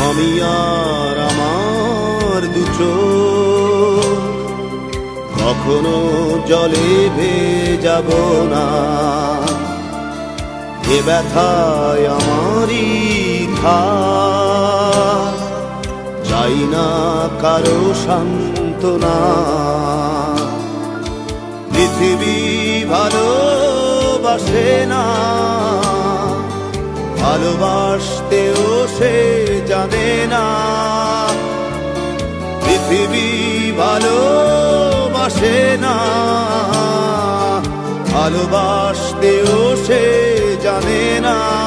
আমি আর আমার দুচোখ কখনো জলে ভেজাব না। এ ব্যথায় আমারই থাক, চাই না কারো সান্ত্বনা। পৃথিবী ভালোবাসে না, ভালোবাসতেও সে জানে না। পৃথিবী ভালোবাসে না, ভালোবাসতেও সে জানে না।